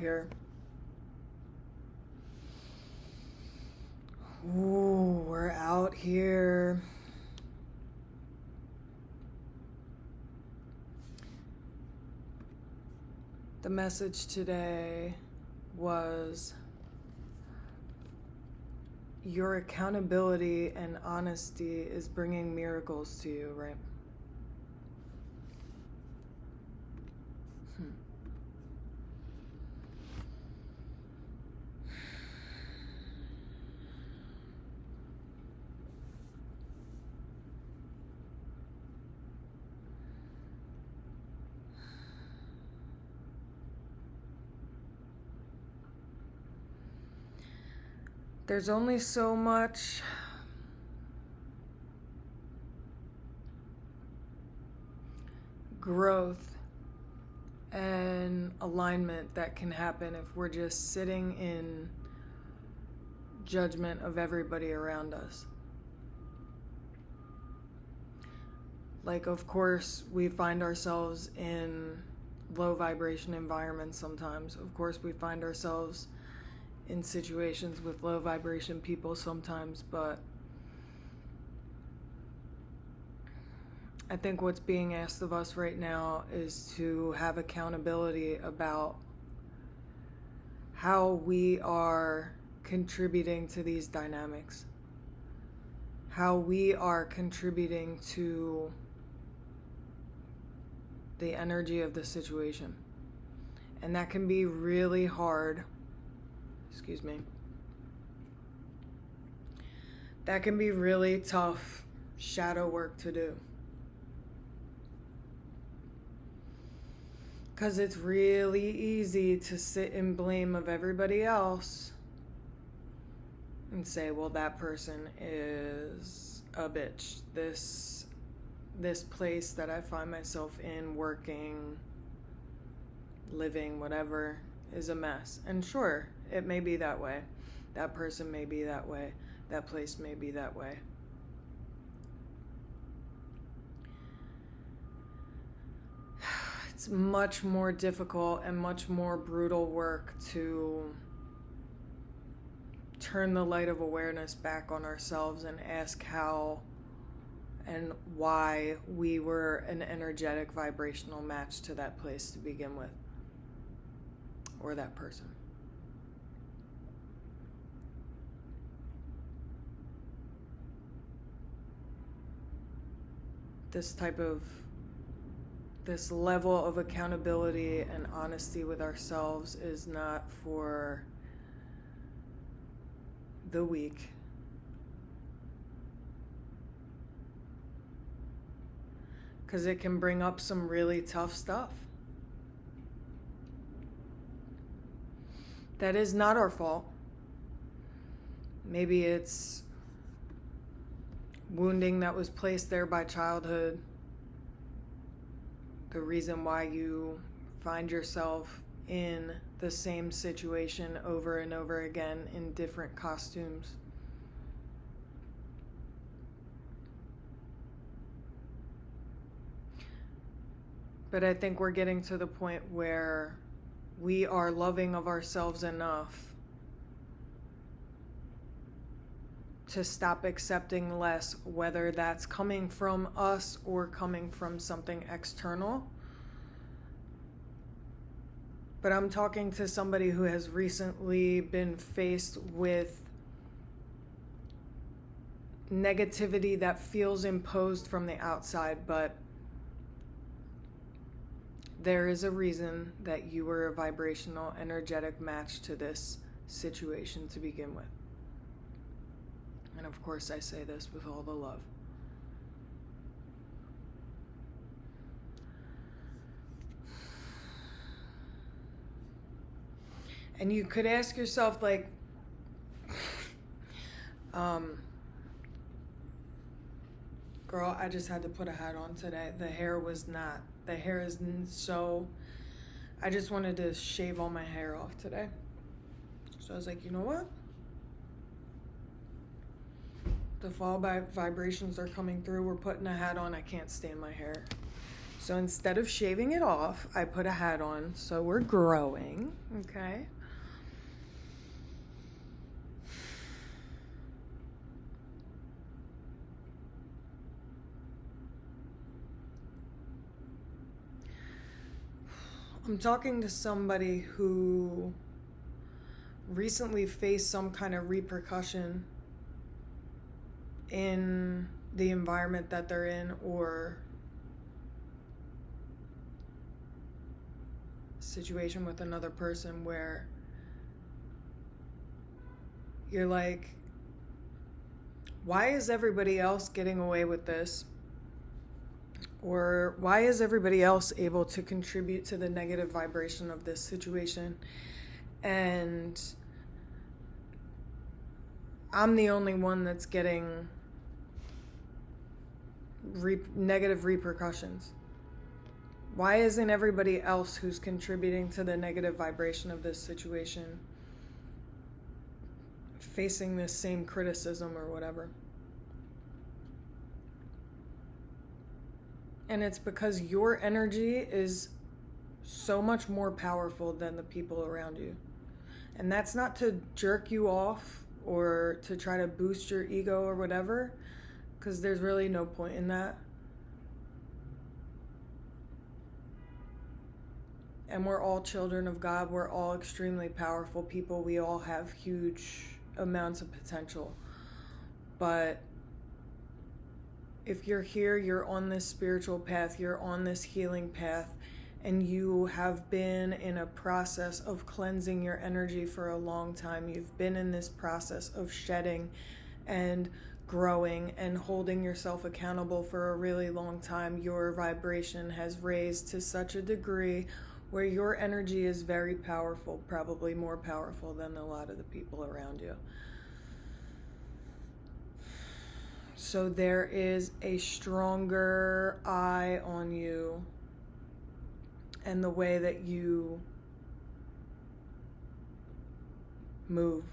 here. Ooh, we're out here. The message today was your accountability and honesty is bringing miracles to you, right? There's only so much growth and alignment that can happen if we're just sitting in judgment of everybody around us. Like, of course, we find ourselves in low vibration environments sometimes. Of course, we find ourselves in situations with low vibration people sometimes, but I think what's being asked of us right now is to have accountability about how we are contributing to these dynamics, how we are contributing to the energy of the situation. And that can be really hard. Excuse me. That can be really tough shadow work to do. Because it's really easy to sit in blame of everybody else and say, well, that person is a bitch. This place that I find myself in, working, living, whatever, is a mess. And sure, it may be that way. That person may be that way. That place may be that way. It's much more difficult and much more brutal work to turn the light of awareness back on ourselves and ask how and why we were an energetic vibrational match to that place to begin with, or that person. This level of accountability and honesty with ourselves is not for the weak. Because it can bring up some really tough stuff. That is not our fault. Maybe it's wounding that was placed there by childhood. The reason why you find yourself in the same situation over and over again in different costumes. But I think we're getting to the point where we are loving of ourselves enough to stop accepting less, whether that's coming from us or coming from something external. But I'm talking to somebody who has recently been faced with negativity that feels imposed from the outside, but there is a reason that you were a vibrational, energetic match to this situation to begin with. And of course, I say this with all the love. And you could ask yourself, like, girl, I just had to put a hat on today. The hair is so, I just wanted to shave all my hair off today. So I was like, you know what? The fall vibrations are coming through. We're putting a hat on. I can't stand my hair. So instead of shaving it off, I put a hat on, so we're growing, okay? I'm talking to somebody who recently faced some kind of repercussion in the environment that they're in, or situation with another person where you're like, why is everybody else getting away with this? Or why is everybody else able to contribute to the negative vibration of this situation? And I'm the only one that's getting negative repercussions. Why isn't everybody else who's contributing to the negative vibration of this situation facing this same criticism or whatever? And it's because your energy is so much more powerful than the people around you. And that's not to jerk you off or to try to boost your ego or whatever, because there's really no point in that. And we're all children of God. We're all extremely powerful people. We all have huge amounts of potential. But if you're here, you're on this spiritual path, you're on this healing path, and you have been in a process of cleansing your energy for a long time. You've been in this process of shedding and growing and holding yourself accountable for a really long time. Your vibration has raised to such a degree where your energy is very powerful, probably more powerful than a lot of the people around you. So there is a stronger eye on you and the way that you move.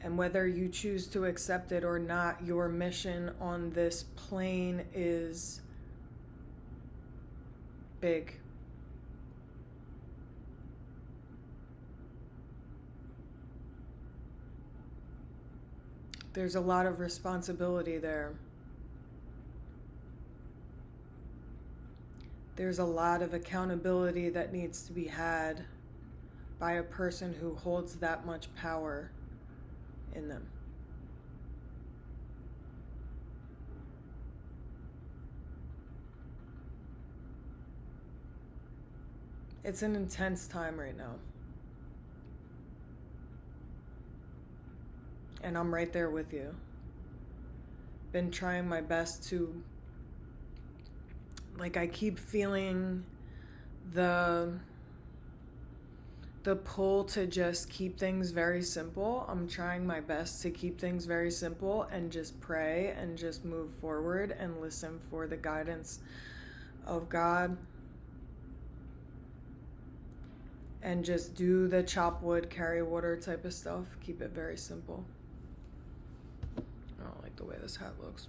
And whether you choose to accept it or not, your mission on this plane is big. There's a lot of responsibility there. There's a lot of accountability that needs to be had by a person who holds that much power in them. It's an intense time right now. And I'm right there with you. Been trying my best to, I keep feeling the pull to just keep things very simple. I'm trying my best to keep things very simple and just pray and just move forward and listen for the guidance of God. And just do the chop wood, carry water type of stuff. Keep it very simple. I don't like the way this hat looks.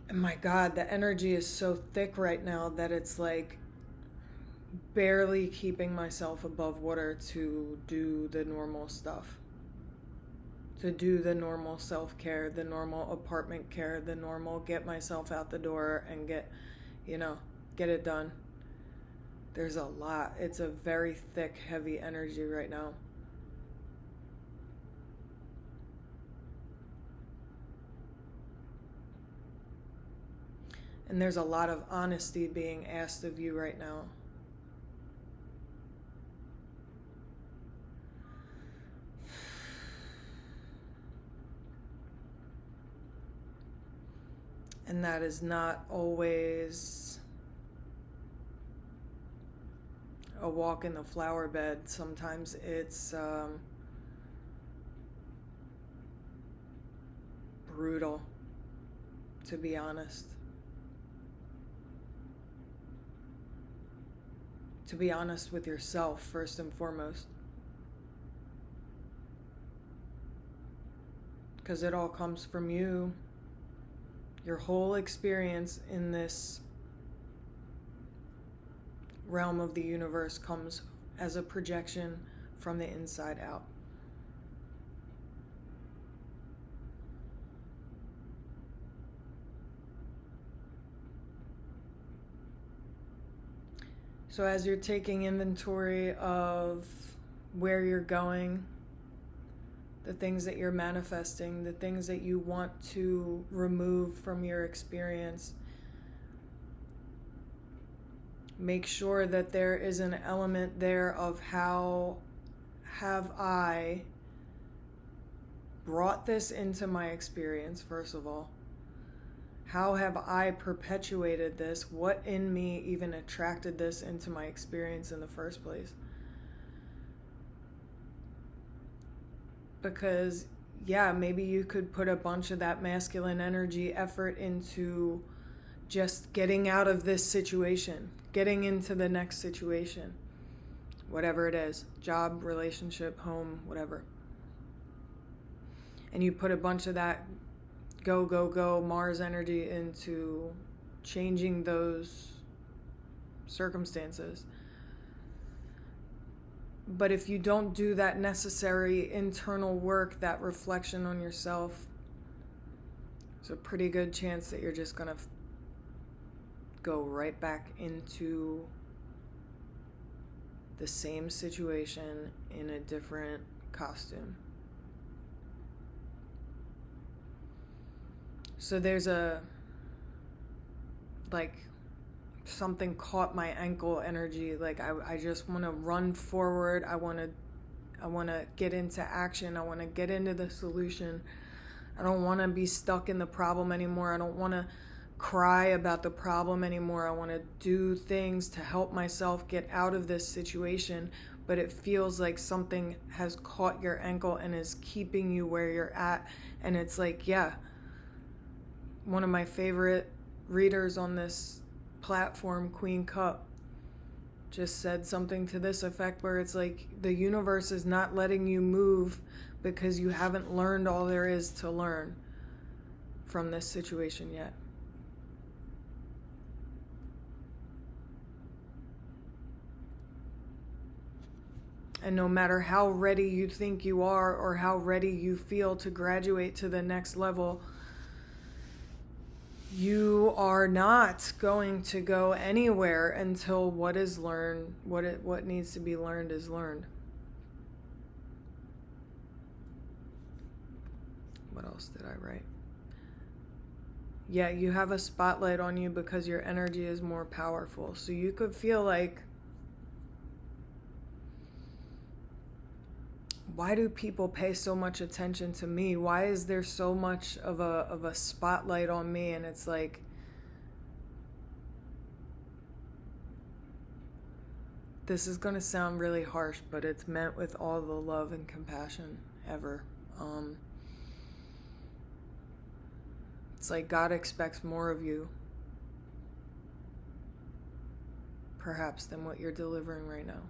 And my God, the energy is so thick right now that it's like barely keeping myself above water to do the normal stuff. To do the normal self-care, the normal apartment care, the normal get myself out the door and get it done. There's a lot. It's a very thick, heavy energy right now. And there's a lot of honesty being asked of you right now. And that is not always a walk in the flower bed. Sometimes it's brutal, to be honest. To be honest with yourself, first and foremost. because it all comes from you. Your whole experience in this realm of the universe comes as a projection from the inside out. So as you're taking inventory of where you're going, the things that you're manifesting, the things that you want to remove from your experience, make sure that there is an element there of how have I brought this into my experience, first of all. How have I perpetuated this? What in me even attracted this into my experience in the first place? Because, yeah, maybe you could put a bunch of that masculine energy effort into just getting out of this situation, getting into the next situation, whatever it is, job, relationship, home, whatever. And you put a bunch of that go, go, go Mars energy into changing those circumstances. But if you don't do that necessary internal work, that reflection on yourself, there's a pretty good chance that you're just going to go right back into the same situation in a different costume. So there's something caught my ankle energy. Like I just want to run forward. I want to get into action. I want to get into the solution. I don't want to be stuck in the problem anymore. I don't want to cry about the problem anymore. I want to do things to help myself get out of this situation. But it feels like something has caught your ankle and is keeping you where you're at. And it's like, yeah, one of my favorite readers on this platform, Queen Copp, just said something to this effect where it's like the universe is not letting you move because you haven't learned all there is to learn from this situation yet. And no matter how ready you think you are or how ready you feel to graduate to the next level, you are not going to go anywhere until what is learned, what needs to be learned is learned. What else did I write? Yeah, you have a spotlight on you because your energy is more powerful. So you could feel like, why do people pay so much attention to me? Why is there so much of a spotlight on me? And it's like, this is going to sound really harsh, but it's meant with all the love and compassion ever. It's like God expects more of you, perhaps, than what you're delivering right now.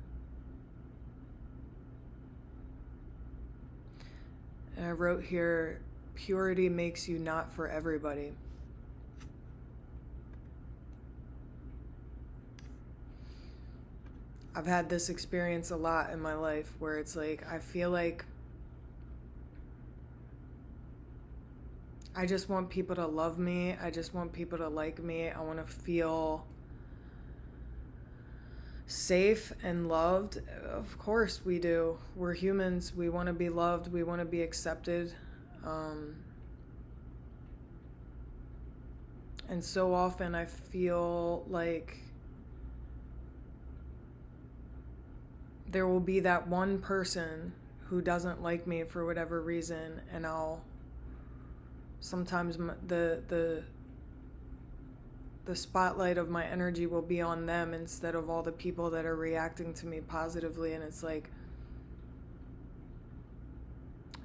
And I wrote here, purity makes you not for everybody. I've had this experience a lot in my life where it's like, I feel like I just want people to love me. I just want people to like me. I want to feel safe and loved. Of course we do. We're humans. We want to be loved. We want to be accepted. And so often I feel like there will be that one person who doesn't like me for whatever reason, and I'll sometimes the spotlight of my energy will be on them instead of all the people that are reacting to me positively. And it's like,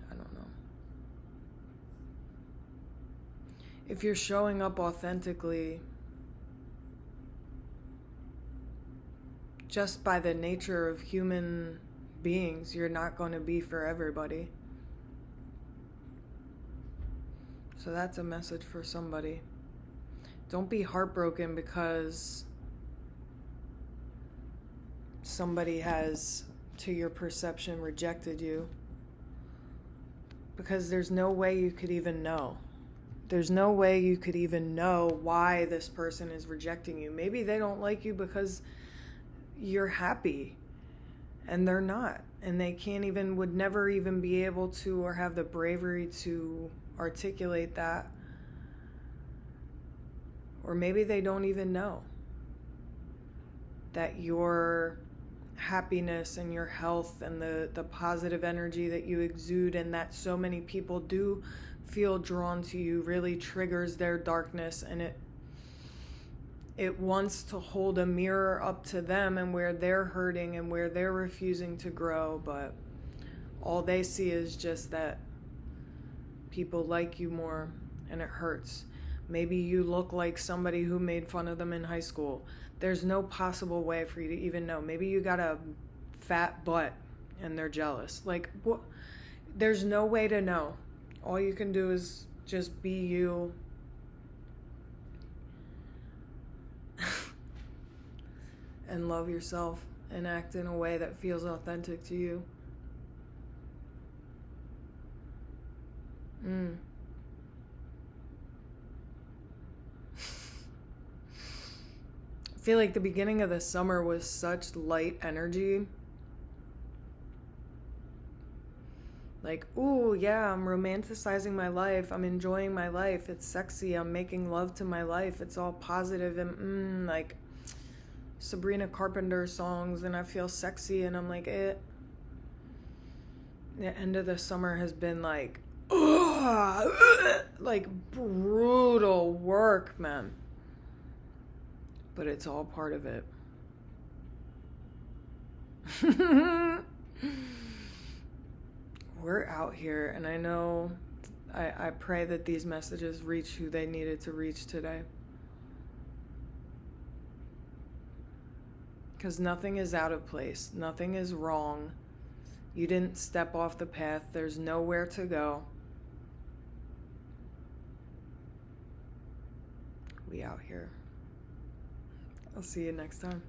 I don't know. If you're showing up authentically, just by the nature of human beings, you're not going to be for everybody. So that's a message for somebody. Don't be heartbroken because somebody has, to your perception, rejected you. Because there's no way you could even know. There's no way you could even know why this person is rejecting you. Maybe they don't like you because you're happy and they're not. And they can't even, would never even be able to or have the bravery to articulate that. Or maybe they don't even know that your happiness and your health and the positive energy that you exude and that so many people do feel drawn to you really triggers their darkness, and it wants to hold a mirror up to them and where they're hurting and where they're refusing to grow, but all they see is just that people like you more, and it hurts. Maybe you look like somebody who made fun of them in high school. There's no possible way for you to even know. Maybe you got a fat butt and they're jealous. Like, what? There's no way to know. All you can do is just be you. And love yourself and act in a way that feels authentic to you. I feel like the beginning of the summer was such light energy. Like, ooh, yeah, I'm romanticizing my life. I'm enjoying my life. It's sexy. I'm making love to my life. It's all positive and like Sabrina Carpenter songs, and I feel sexy, and I'm like, The end of the summer has been like, like brutal work, man. But it's all part of it. We're out here, and I know, I pray that these messages reach who they needed to reach today. Because nothing is out of place. Nothing is wrong. You didn't step off the path. There's nowhere to go. We out here. I'll see you next time.